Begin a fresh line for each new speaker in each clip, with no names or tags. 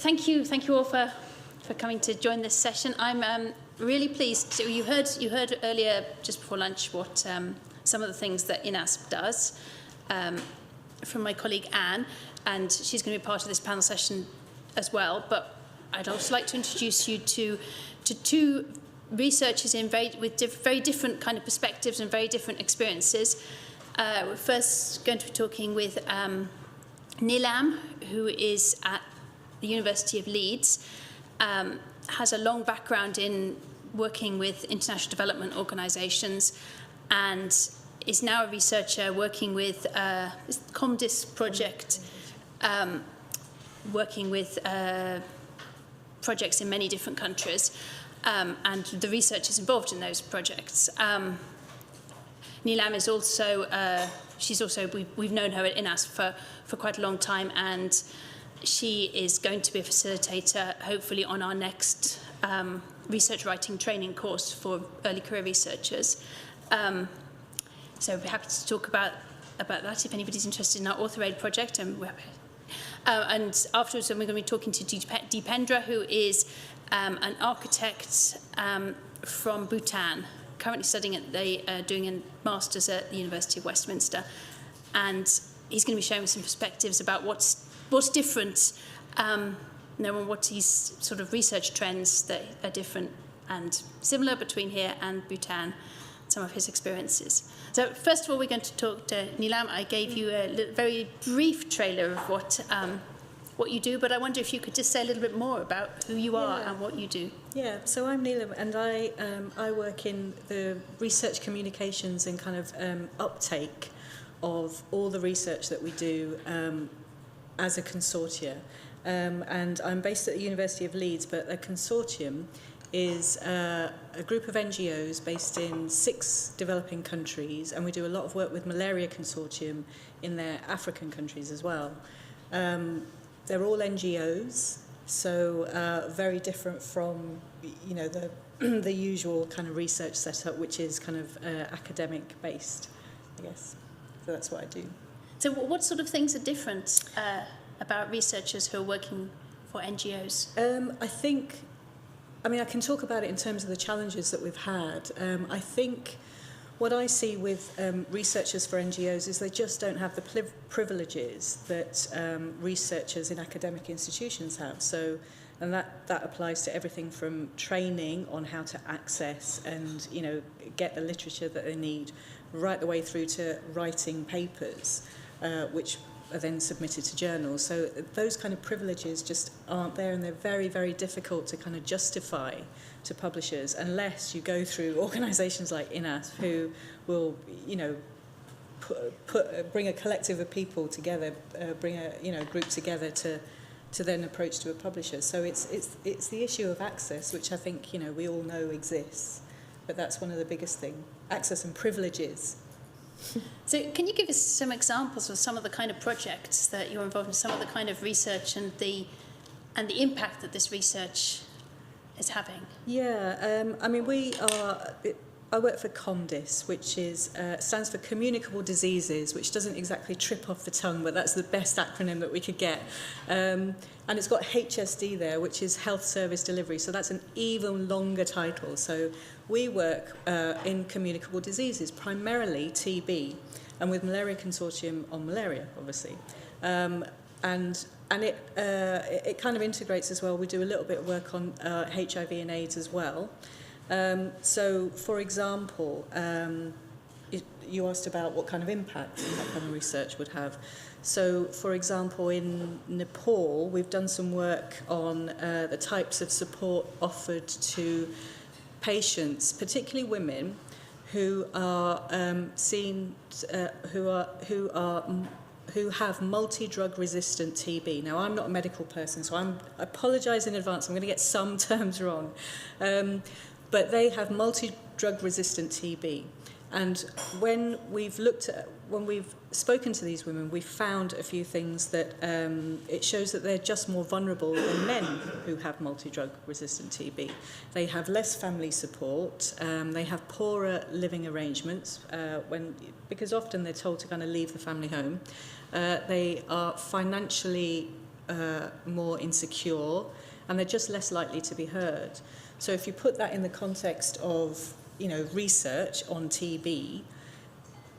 thank you all for coming to join this session. I'm really pleased. So you heard earlier, just before lunch, what some of the things that INASP does from my colleague Anne, and she's going to be part of this panel session as well. But I'd also like to introduce you to two researchers with very different kind of perspectives and very different experiences. We're first going to be talking with Neelam, who is at the University of Leeds, has a long background in working with international development organisations, and is now a researcher working with the COMDIS project, working with projects in many different countries, and the researchers involved in those projects. Neelam is also, we've known her at INASP for quite a long time, and she is going to be a facilitator, hopefully, on our next research writing training course for early career researchers. So we'd be happy to talk about that if anybody's interested in our author aid project. And afterwards, we're going to be talking to Deependra, who is an architect from Bhutan, currently studying doing a master's at the University of Westminster, and he's going to be showing some perspectives about what's different, and what his sort of research trends that are different and similar between here and Bhutan, some of his experiences. So first of all, we're going to talk to Neelam. I gave you a very brief trailer of what you do, but I wonder if you could just say a little bit more about who you are and what you do.
Yeah, so I'm Neelam, and I work in the research communications and kind of uptake of all the research that we do as a consortia. And I'm based at the University of Leeds, but a consortium is a group of NGOs based in 6 developing countries, and we do a lot of work with Malaria Consortium in their African countries as well. They're all NGOs, so very different from the usual kind of research setup, which is kind of academic based, I guess. So that's what I do.
So what sort of things are different about researchers who are working for NGOs? I can talk about it in terms of the challenges that we've had. I think what I see with researchers for NGOs is they just don't have the privileges that researchers in academic institutions have. So, and that applies to everything from training on how to access and get the literature that they need, right the way through to writing papers, which are then submitted to journals. So those kind of privileges just aren't there, and they're very, very difficult to kind of justify to publishers unless you go through organisations like INASP, who will, bring a collective of people together, bring a group together to then approach to a publisher. So it's the issue of access, which I think we all know exists, but that's one of the biggest things: access and privileges. So can you give us some examples of some of the kind of projects that you're involved in, some of the kind of research and the impact that this research is having?
Yeah, I work for COMDIS, which stands for Communicable Diseases, which doesn't exactly trip off the tongue, but that's the best acronym that we could get. And it's got HSD there, which is Health Service Delivery, so that's an even longer title. So we work in communicable diseases, primarily TB, and with Malaria Consortium on malaria, obviously. And it kind of integrates as well. We do a little bit of work on HIV and AIDS as well. So, for example, you asked about what kind of impact that kind of research would have. So, for example, in Nepal, we've done some work on the types of support offered to patients, particularly women, who are who have multi-drug resistant TB. Now, I'm not a medical person, so I apologise in advance. I'm going to get some terms wrong. But they have multi-drug resistant TB. And when we've spoken to these women, we've found a few things that it shows that they're just more vulnerable than men who have multi-drug resistant TB. They have less family support, they have poorer living arrangements, because often they're told to kind of leave the family home. They are financially more insecure, and they're just less likely to be heard. So if you put that in the context of, you know, research on TB,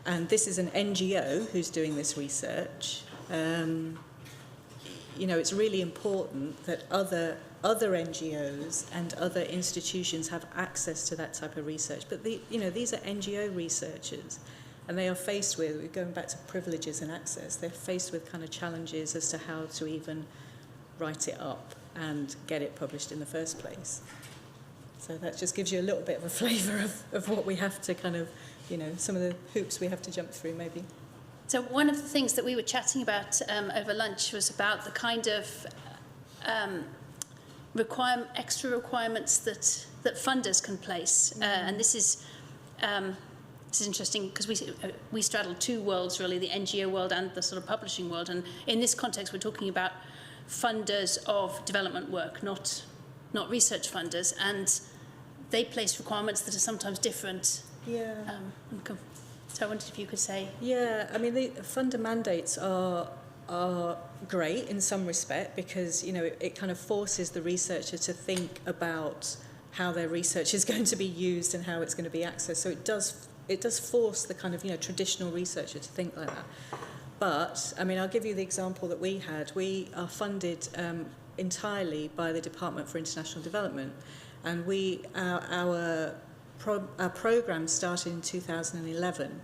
and this is an NGO who's doing this research, you know, it's really important that other NGOs and other institutions have access to that type of research. But you know, these are NGO researchers, and they are faced with, going back to privileges and access, they're faced with kind of challenges as to how to even write it up and get it published in the first place. So that just gives you a little bit of a flavour of what we have to kind of, you know, some of the hoops we have to jump through maybe.
So one of the things that we were chatting about over lunch was about the kind of extra requirements that funders can place, and this is interesting because we straddle two worlds really, the NGO world and the sort of publishing world, and in this context we're talking about funders of development work, not research funders, and they place requirements that are sometimes different.
Yeah.
So I wondered if you could say.
Yeah, I mean, the funder mandates are great in some respect because, you know, it kind of forces the researcher to think about how their research is going to be used and how it's going to be accessed. So it does force the kind of, you know, traditional researcher to think like that. But, I mean, I'll give you the example that we had. We are funded entirely by the Department for International Development, and our programme started in 2011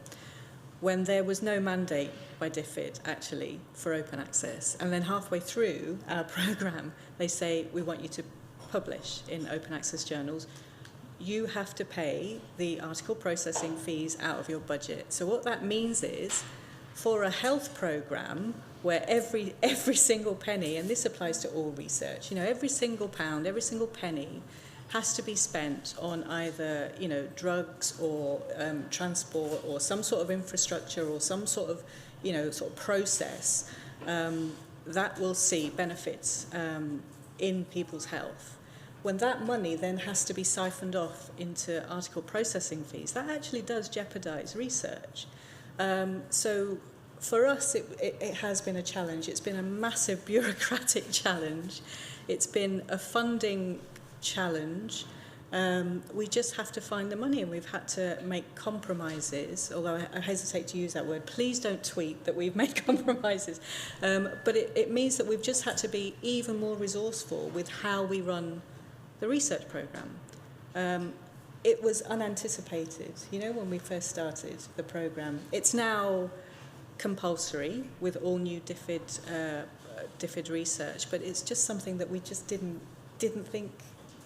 when there was no mandate by DFID actually for open access, and then halfway through our programme they say we want you to publish in open access journals. You have to pay the article processing fees out of your budget. So what that means is, for a health programme where every single penny, and this applies to all research, you know, every single pound, every single penny has to be spent on either, you know, drugs or transport or some sort of infrastructure or some sort of, you know, sort of process that will see benefits in people's health. When that money then has to be siphoned off into article processing fees, that actually does jeopardise research. So for us, it has been a challenge. It's been a massive bureaucratic challenge. It's been a funding challenge. We just have to find the money, and we've had to make compromises, although I hesitate to use that word. Please don't tweet that we've made compromises. But it means that we've just had to be even more resourceful with how we run the research programme. It was unanticipated, you know, when we first started the programme. It's now compulsory with all new DFID research, but it's just something that we just didn't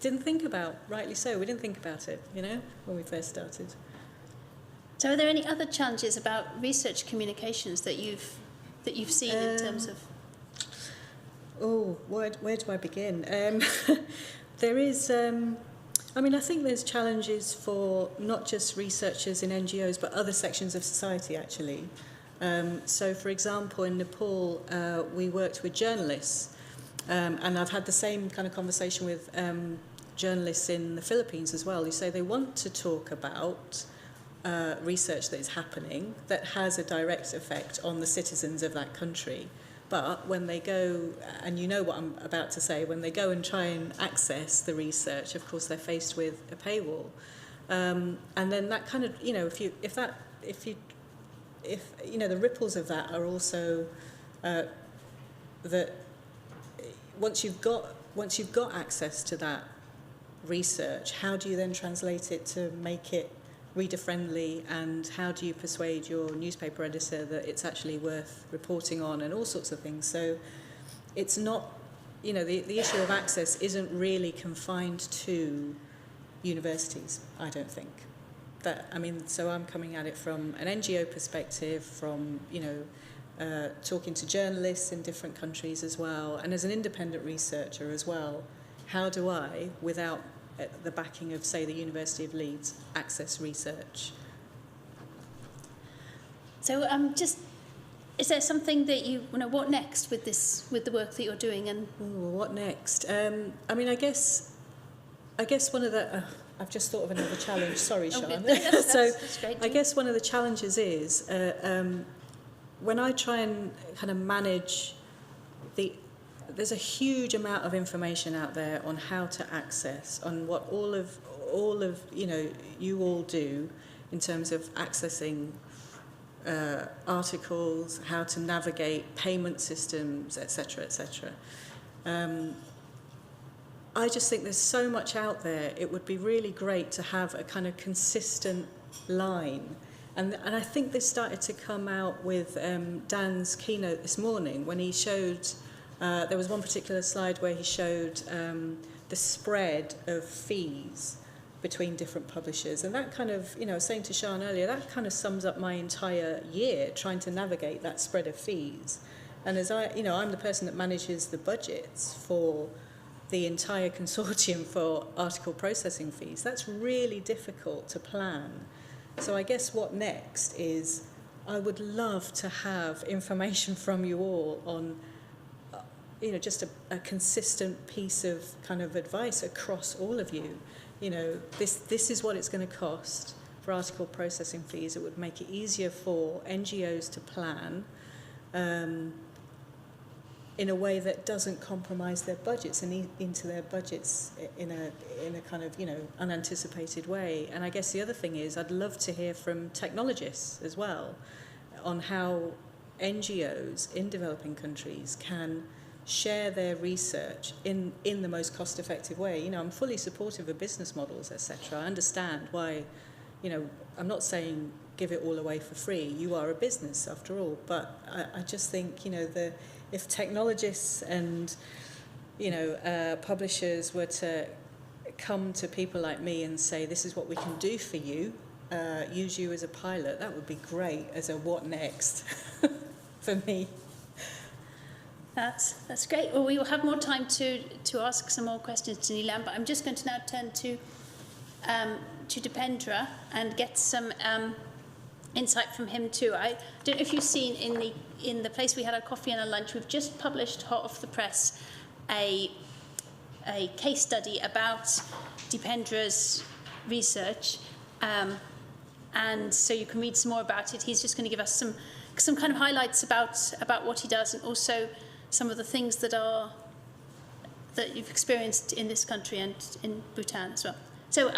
think about, rightly so. We didn't think about it, you know, when we first started.
So are there any other challenges about research communications that you've seen in terms of?
Oh, where do I begin? There is, I mean, I think there's challenges for not just researchers in NGOs, but other sections of society, actually. So, for example, in Nepal, we worked with journalists, and I've had the same kind of conversation with journalists in the Philippines as well, who say they want to talk about research that is happening that has a direct effect on the citizens of that country. But when they go, and you know what I'm about to say, when they go and try and access the research, of course they're faced with a paywall. And then that kind of, you know, if you know, the ripples of that are also that once you've got access to that research, how do you then translate it to make it reader friendly, and how do you persuade your newspaper editor that it's actually worth reporting on, and all sorts of things. So it's not, you know, the issue of access isn't really confined to universities, I don't think. So I'm coming at it from an NGO perspective, from, you know, talking to journalists in different countries as well, and as an independent researcher as well, how do I, without the backing of, say, the University of Leeds, access research? So
is there something that you know, what next with the work that you're doing? And
what next? I mean, I guess one of the I've just thought of another challenge. Sorry, Sean.
That's great.
I guess one of the challenges is when I try and kind of manage there's a huge amount of information out there on how to access, on what all of you all do in terms of accessing articles, how to navigate payment systems, etc., etc. I just think there's so much out there. It would be really great to have a kind of consistent line. And I think this started to come out with Dan's keynote this morning when he showed, there was one particular slide where he showed the spread of fees between different publishers. And that kind of, I was saying to Sian earlier, that kind of sums up my entire year trying to navigate that spread of fees. And as I'm the person that manages the budgets for the entire consortium for article processing fees. That's really difficult to plan. So I guess what next is I would love to have information from you all on just a consistent piece of kind of advice across all of you. This is what it's going to cost for article processing fees. It would make it easier for NGOs to plan in a way that doesn't compromise their budgets and eat into their budgets in a kind of unanticipated way. And I guess the other thing is I'd love to hear from technologists as well on how NGOs in developing countries can share their research in the most cost-effective way. I'm fully supportive of business models, etc. I understand why, I'm not saying give it all away for free. You are a business after all. But I just think, if technologists and, publishers were to come to people like me and say, this is what we can do for you, use you as a pilot, that would be great as a what next for me.
That's great. Well, we will have more time to ask some more questions to Nilam, but I'm just going to now turn to Dipendra and get some insight from him too. I don't know if you've seen in the place we had our coffee and our lunch, we've just published hot off the press a case study about Dipendra's research, and so you can read some more about it. He's just going to give us some kind of highlights about what he does, and also some of the things that you've experienced in this country and in Bhutan as well. So,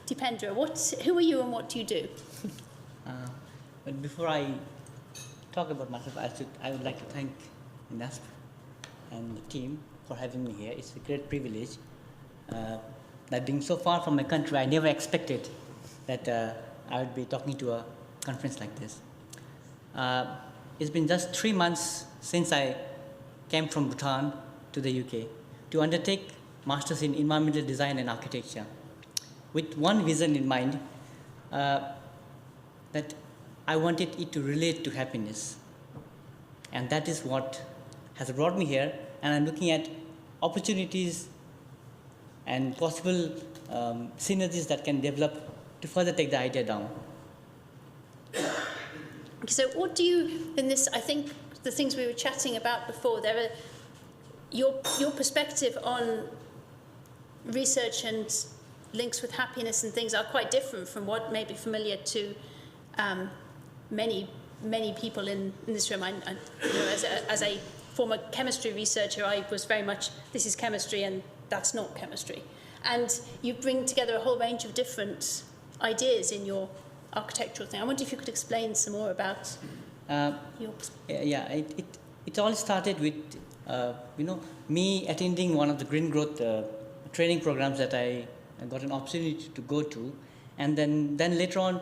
Dipendra, who are you and what do you do?
But before I talk about myself, I would like to thank INASP and the team for having me here. It's a great privilege. That being so far from my country, I never expected that I would be talking to a conference like this. It's been just 3 months since I came from Bhutan to the UK to undertake Masters in Environmental Design and Architecture with one vision in mind, that I wanted it to relate to happiness. And that is what has brought me here, and I'm looking at opportunities and possible synergies that can develop to further take the idea down.
So what do you, in this, I think the things we were chatting about before, there are your perspective on research and links with happiness and things are quite different from what may be familiar to many people in this room. As a former chemistry researcher, I was very much, this is chemistry and that's not chemistry. And you bring together a whole range of different ideas in your architectural thing. I wonder if you could explain some more about your perspective.
Yeah, it all started with, me attending one of the green growth training programs that I got an opportunity to go to. And then later on,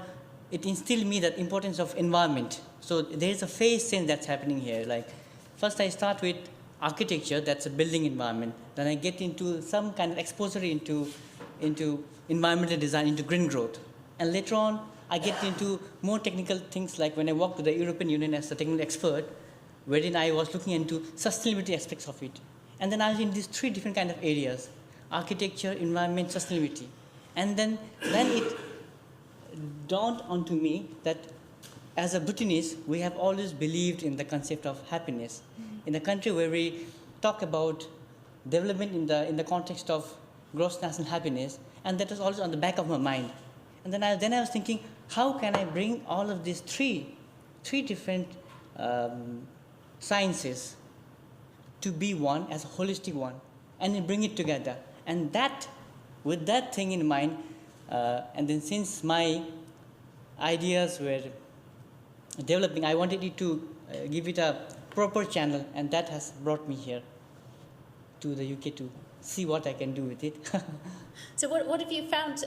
it instilled in me that importance of environment. So there is a phase change that's happening here. Like, first I start with architecture, that's a building environment. Then I get into some kind of exposure into environmental design, into green growth. And later on, I get into more technical things, like when I worked with the European Union as a technical expert, wherein I was looking into sustainability aspects of it. And then I was in these 3 different kind of areas: architecture, environment, sustainability. And then it dawned onto me that as a Bhutanese, we have always believed in the concept of happiness. In a country where we talk about development in the context of gross national happiness, and that was always on the back of my mind. And then I was thinking, how can I bring all of these three different sciences to be one as a holistic one, and then bring it together. And that, with that thing in mind, and then since my ideas were developing, I wanted it to give it a proper channel, and that has brought me here to the UK to see what I can do with it.
So what have you found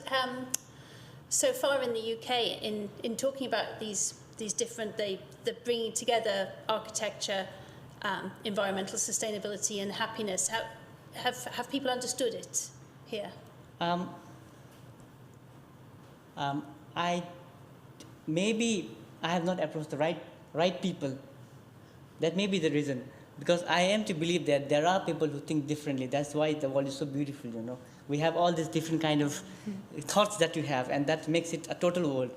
so far in the UK in talking about these different, the bringing together architecture, environmental sustainability and happiness? Have people understood it here?
Maybe I have not approached the right people. That may be the reason, because I am to believe that there are people who think differently. That's why the world is so beautiful. We have all these different kind of thoughts that you have, and that makes it a total world.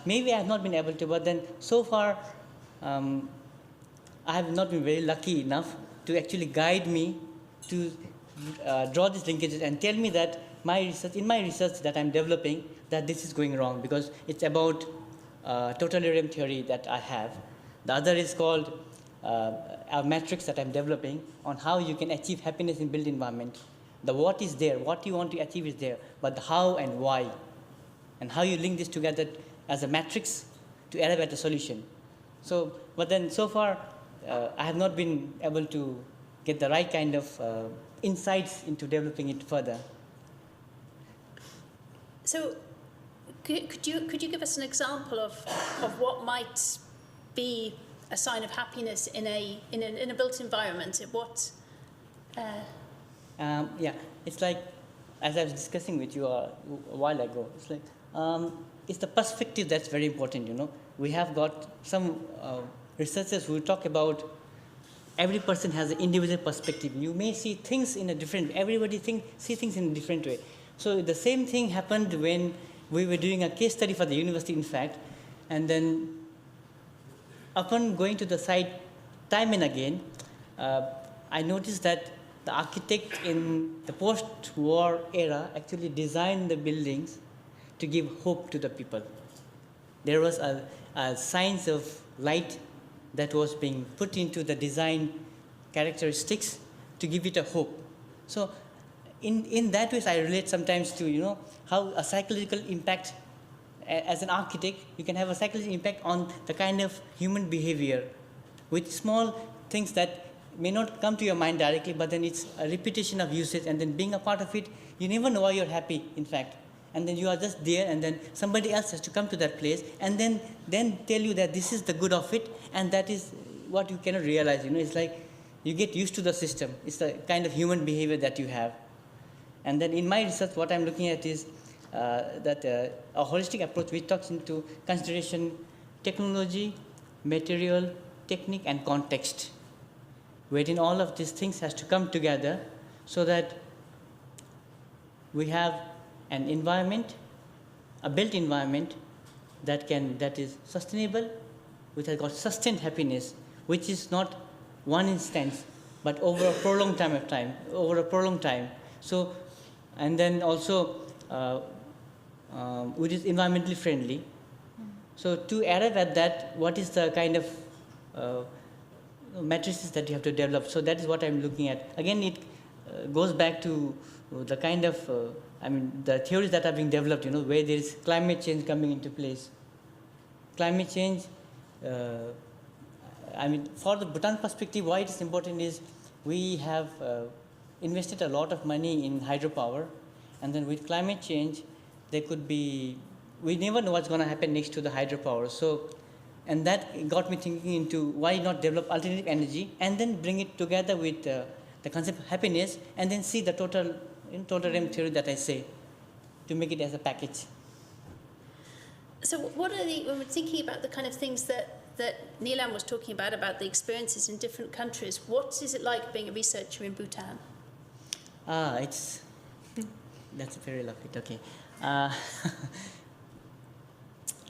Maybe I have not been able to, but then so far I have not been very lucky enough to actually guide me to draw these linkages and tell me that in my research that I'm developing, that this is going wrong, because it's about totalitarian theory that I have. The other is called a matrix that I'm developing on how you can achieve happiness in built environment. The what is there, what you want to achieve is there, but the how and why, and how you link this together as a matrix to arrive at a solution. So, but then so far, I have not been able to get the right kind of insights into developing it further.
So, could you give us an example of what might be a sign of happiness in a built environment? What?
Yeah, it's like, as I was discussing with you a while ago, it's like it's the perspective that's very important. We have got some researchers who talk about every person has an individual perspective. You may see things in a different, everybody see things in a different way. So the same thing happened when we were doing a case study for the university, in fact, and then upon going to the site time and again, I noticed that the architect in the post-war era actually designed the buildings to give hope to the people. There was a science of light that was being put into the design characteristics to give it a hope. So in that way, I relate sometimes to how a psychological impact, as an architect, you can have a psychological impact on the kind of human behavior with small things that may not come to your mind directly, but then it's a repetition of usage, and then being a part of it, you never know why you're happy, in fact. And then you are just there, and then somebody else has to come to that place and then tell you that this is the good of it, and that is what you cannot realize. It's like you get used to the system. It's the kind of human behavior that you have. And then in my research, what I'm looking at is that a holistic approach which takes into consideration technology, material, technique, and context, wherein all of these things has to come together so that we have an environment, a built environment that is sustainable, which has got sustained happiness, which is not one instance, but over a prolonged time. So, and then also which is environmentally friendly. So to arrive at that, what is the kind of matrices that you have to develop? So that is what I'm looking at. Again, it goes back to the kind of, the theories that are being developed, where there is climate change coming into place. Climate change, for the Bhutan perspective, why it is important is we have invested a lot of money in hydropower, and then with climate change, there could be, we never know what's going to happen next to the hydropower. So, and that got me thinking into why not develop alternative energy and then bring it together with the concept of happiness, and then see the total REM theory that I say, to make it as a package.
So what are when we're thinking about the kind of things that Neelam was talking about the experiences in different countries, what is it like being a researcher in Bhutan?
That's very lovely. Okay.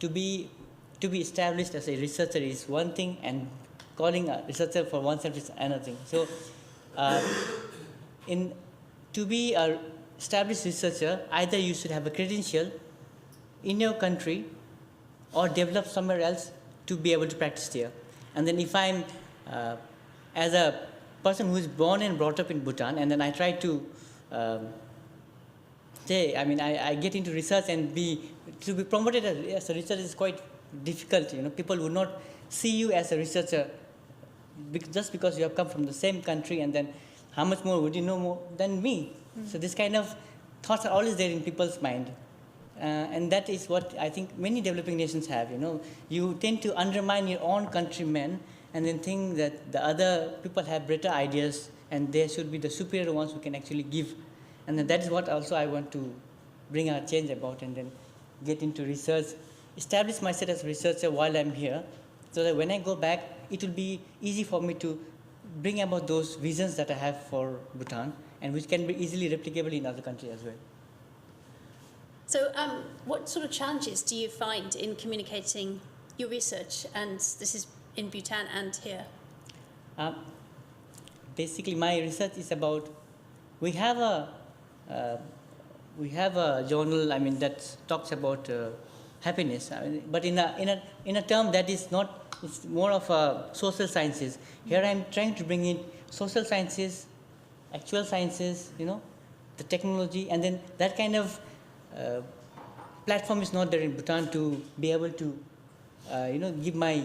To be established as a researcher is one thing, and calling a researcher for oneself is another thing. So, to be an established researcher, either you should have a credential in your country or develop somewhere else to be able to practice there. And then if I'm, as a person who is born and brought up in Bhutan, and then I try to I get into research and to be promoted as a researcher is quite difficult. People would not see you as a researcher just because you have come from the same country, and then how much more would you know more than me? So this kind of thoughts are always there in people's mind. And that is what I think many developing nations have. You tend to undermine your own countrymen and then think that the other people have better ideas and they should be the superior ones who can actually give. And then that is what also I want to bring a change about, and then get into research, establish myself as a researcher while I'm here, so that when I go back, it will be easy for me to bring about those visions that I have for Bhutan, and which can be easily replicable in other countries as well.
So what sort of challenges do you find in communicating your research? And this is in Bhutan and here.
Basically, my research is about, we have a journal, that talks about happiness, but in a term that is not, it's more of a social sciences. Here I'm trying to bring in social sciences, actual sciences, the technology, and then that kind of platform is not there in Bhutan to be able to, give my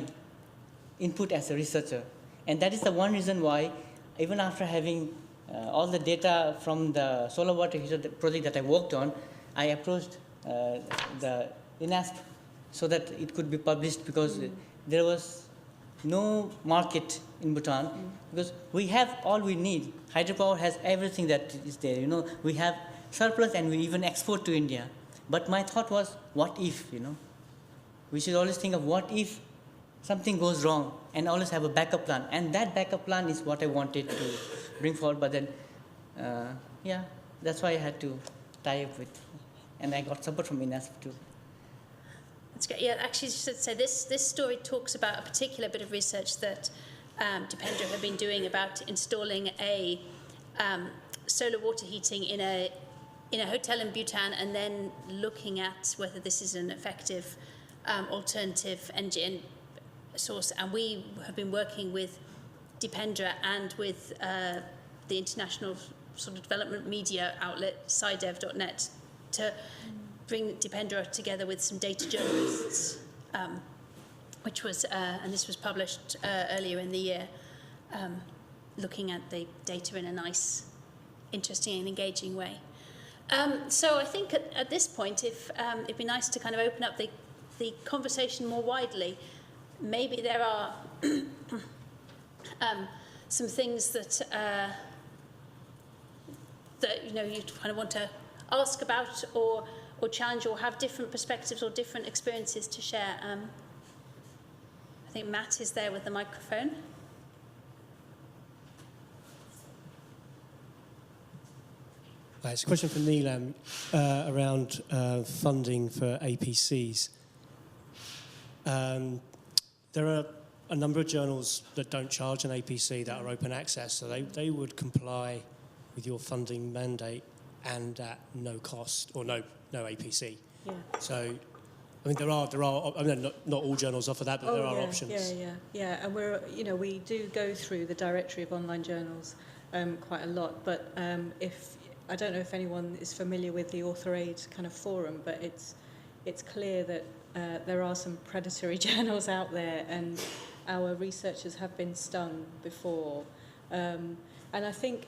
input as a researcher. And that is the one reason why, even after having all the data from the solar water heater project that I worked on, I approached the INASP so that it could be published, because there was no market in Bhutan, because we have all we need. Hydropower has everything that is there. We have surplus and we even export to India. But my thought was, what if, We should always think of what if something goes wrong, and always have a backup plan. And that backup plan is what I wanted to bring forward. But then, that's why I had to tie up with, and I got support from INASP too.
That's great. Yeah, actually, so this story talks about a particular bit of research that Dipendra have been doing about installing a solar water heating in a hotel in Bhutan, and then looking at whether this is an effective alternative engine source. And we have been working with Dipendra and with the international sort of development media outlet SciDev.net to bring Dipendra together with some data journalists, which was, and this was published earlier in the year, looking at the data in a nice, interesting and engaging way. So I think at this point, if it'd be nice to kind of open up the conversation more widely. Maybe there are some things that you kind of want to ask about or challenge, or have different perspectives or different experiences to share. I think Matt is there with the microphone.
It's a question for Neelam around funding for APCs. There are a number of journals that don't charge an APC that are open access, so they would comply with your funding mandate and at no cost or no APC.
Yeah.
So, there are. Not all journals offer that, but there are options.
Yeah. And we do go through the directory of online journals quite a lot. But I don't know if anyone is familiar with the AuthorAid kind of forum, but it's clear that there are some predatory journals out there, and our researchers have been stung before. And I think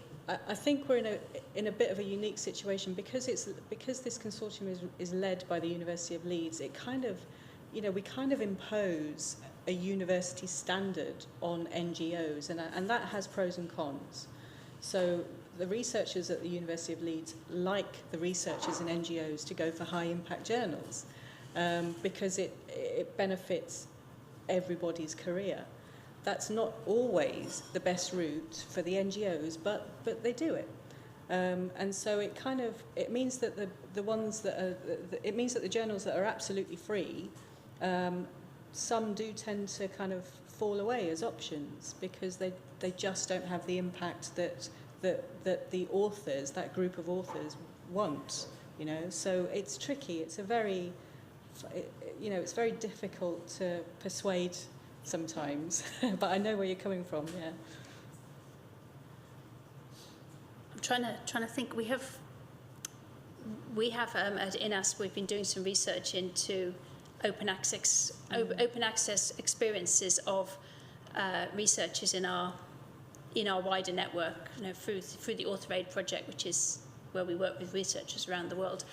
we're in a bit of a unique situation because this consortium is led by the University of Leeds. It kind of, we kind of impose a university standard on NGOs, and that has pros and cons. So the researchers at the University of Leeds like the researchers in NGOs to go for high impact journals because it benefits everybody's career. That's not always the best route for the NGOs, but they do it. And so it means that the journals that are absolutely free, some do tend to kind of fall away as options because they just don't have the impact that the authors, that group of authors, want. So it's tricky. It's it's very difficult to persuade sometimes, but I know where you're coming from. Yeah.
trying to think. We have at INASP, we've been doing some research into open access experiences of researchers in our wider network, through the AuthorAid project, which is where we work with researchers around the world.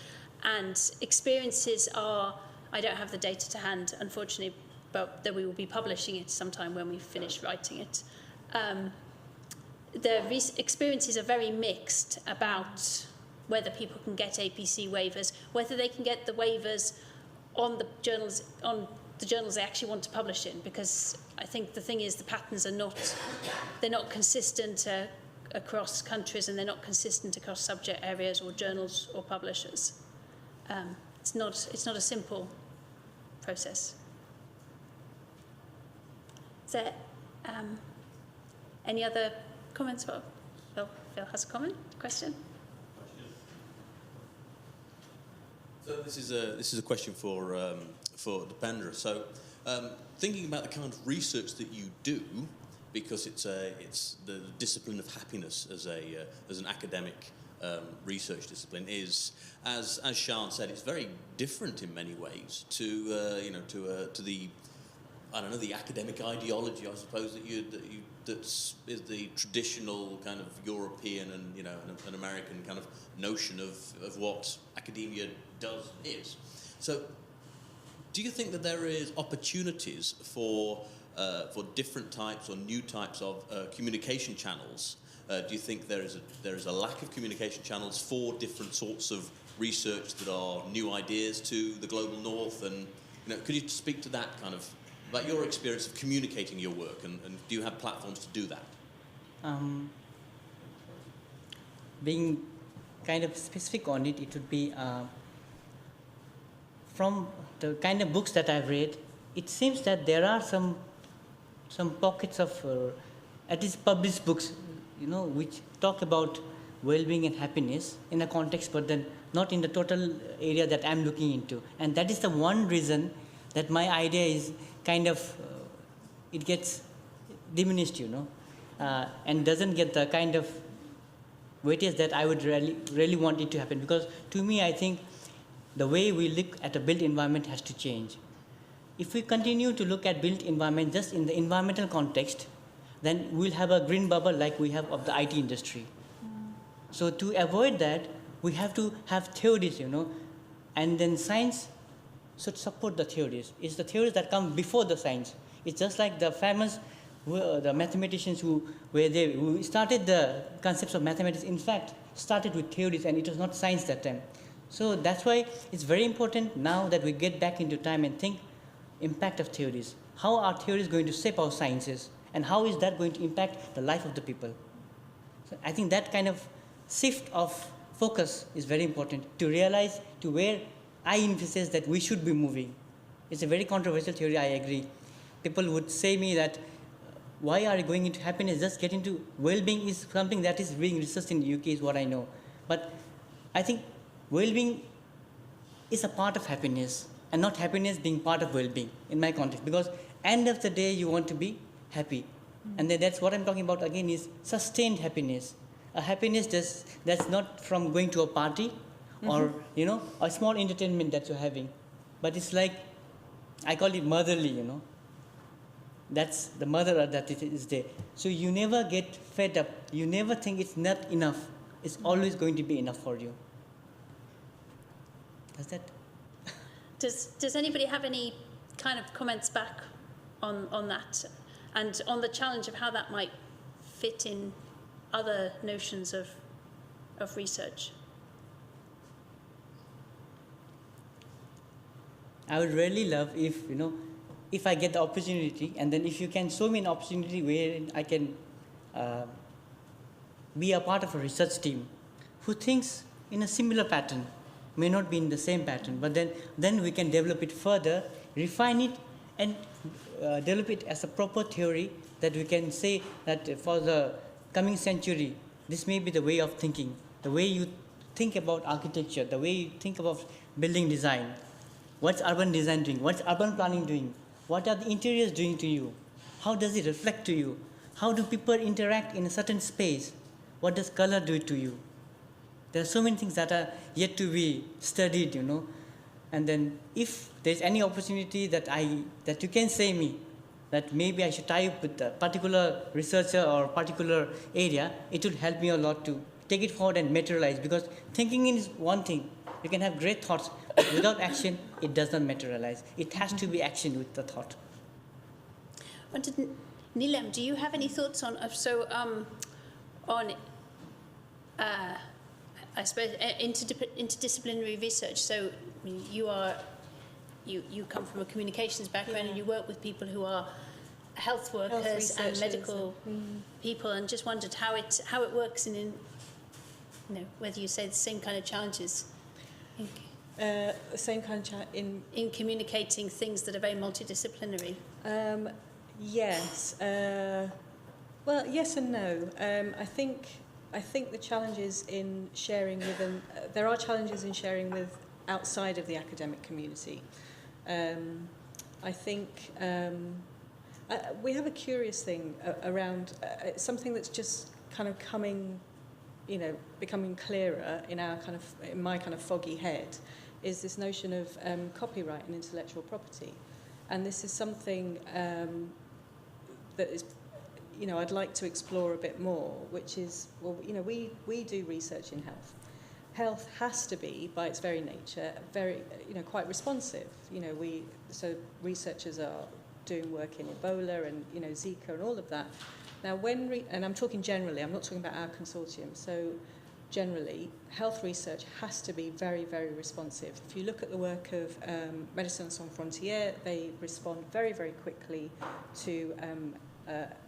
And experiences are, I don't have the data to hand, unfortunately, but that we will be publishing it sometime when we finish writing it. The experiences are very mixed about whether people can get APC waivers, whether they can get the waivers on the journals they actually want to publish in, because I think the thing is the patterns are they're not consistent across countries, and they're not consistent across subject areas or journals or publishers. It's not a simple process. Is there any other comments? Well, Phil has a comment, question.
So this is a question for Dipendra. So thinking about the kind of research that you do, because it's the discipline of happiness as an academic research discipline is, as Sian said, it's very different in many ways to the the academic ideology, I suppose, that's the traditional kind of European and an American kind of notion of what academia is. So, do you think that there is opportunities for different types or new types of communication channels? Do you think there is a lack of communication channels for different sorts of research that are new ideas to the global north? And could you speak to that kind of about your experience of communicating your work, and do you have platforms to do that?
Being kind of specific on it, it would be from the kind of books that I've read. It seems that there are some pockets of at least published books, which talk about well-being and happiness in a context, but then not in the total area that I'm looking into. And that is the one reason that my idea is kind of it gets diminished, and doesn't get the kind of weightage that I would really want it to happen. Because to me, I think the way we look at a built environment has to change. If we continue to look at built environment just in the environmental context, then we'll have a green bubble like we have of the IT industry. So to avoid that, we have to have theories, and then science should support the theories. It's the theories that come before the science. It's just like the famous the mathematicians who started the concepts of mathematics, in fact, started with theories, and it was not science that time. So that's why it's very important now that we get back into time and think impact of theories. How are theories going to shape our sciences, and how is that going to impact the life of the people? So I think that kind of shift of focus is very important to realize to where I emphasize that we should be moving. It's a very controversial theory, I agree. People would say me that why are you going into happiness? Just get into well-being is something that is being researched in the UK, is what I know. But I think well-being is a part of happiness, and not happiness being part of well-being in my context. Because end of the day, you want to be happy. And then that's what I'm talking about again, is sustained happiness. A happiness that's not from going to a party or, a small entertainment that you're having. But it's like, I call it motherly, That's the mother that is there. So you never get fed up. You never think it's not enough. It's always going to be enough for you. Does that?
Does anybody have any kind of comments back on that, and on the challenge of how that might fit in other notions of research?
I would really love if I get the opportunity, and then if you can show me an opportunity where I can be a part of a research team who thinks in a similar pattern, may not be in the same pattern, but then we can develop it further, refine it, and develop it as a proper theory that we can say that for the coming century, this may be the way of thinking, the way you think about architecture, the way you think about building design. What's urban design doing? What's urban planning doing? What are the interiors doing to you? How does it reflect to you? How do people interact in a certain space? what does color do to you? There are so many things that are yet to be studied, you know. And then if there's any opportunity that you can say me, that maybe I should tie up with a particular researcher or particular area, it would help me a lot to take it forward and materialize. Because thinking is one thing. You can have great thoughts, but without action, it does not materialize. It has to be action with the thought.
Neelam, do you have any thoughts on I suppose interdisciplinary research? So you come from a communications background, and you work with people who are health workers and medical people, and just wondered how it works in whether you say the same kind of challenges
The same kind of
in communicating things that are very multidisciplinary.
Yes. Well, yes and no. I think the challenges in sharing with there are challenges in sharing with outside of the academic community. I think we have a curious thing around something that's just kind of becoming clearer in my kind of foggy head, is this notion of copyright and intellectual property. And this is something that is, I'd like to explore a bit more, which is, we do research in health. Health has to be, by its very nature, very, quite responsive. So researchers are doing work in Ebola and, Zika and all of that. Now, and I'm talking generally, I'm not talking about our consortium. So generally, health research has to be very, very responsive. If you look at the work of Médecins Sans Frontières, they respond very, very quickly to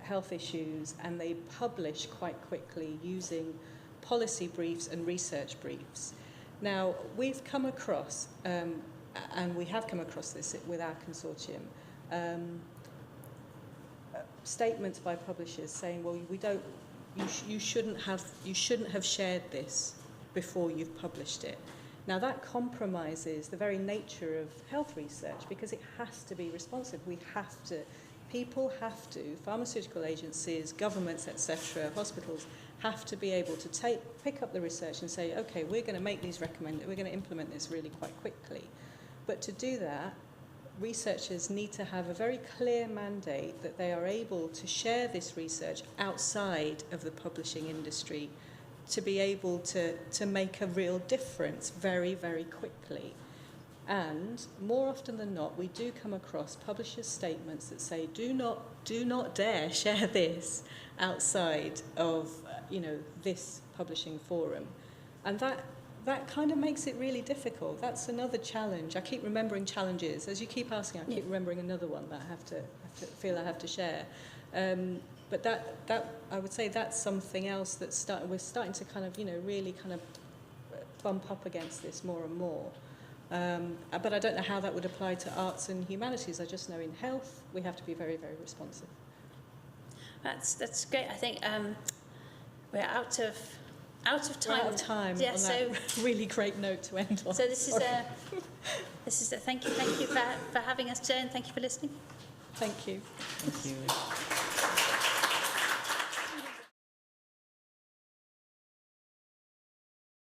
health issues, and they publish quite quickly using policy briefs and research briefs. Now, we've come across, and we have come across this with our consortium, statements by publishers saying, well, you shouldn't have shared this before you've published it. Now, that compromises the very nature of health research, because it has to be responsive. People have to, pharmaceutical agencies, governments, etc., hospitals, have to be able to pick up the research and say, okay, we're going to make these we're going to implement this really quite quickly. But to do that, researchers need to have a very clear mandate that they are able to share this research outside of the publishing industry to be able to make a real difference very, very quickly. And more often than not, we do come across publishers' statements that say, do not dare share this outside of this publishing forum. And that kind of makes it really difficult. That's another challenge. I keep remembering challenges. As you keep asking, I keep remembering another one that I have to share. But that I would say that's something else we're starting to kind of really kind of bump up against this more and more. But I don't know how that would apply to arts and humanities. I just know in health we have to be very, very responsive.
That's great. I think we're out of time.
We're out of time.
Yeah.
On
So
that really great note to end on.
So this is thank you for having us today, and thank you for listening.
Thank you.
Thank you.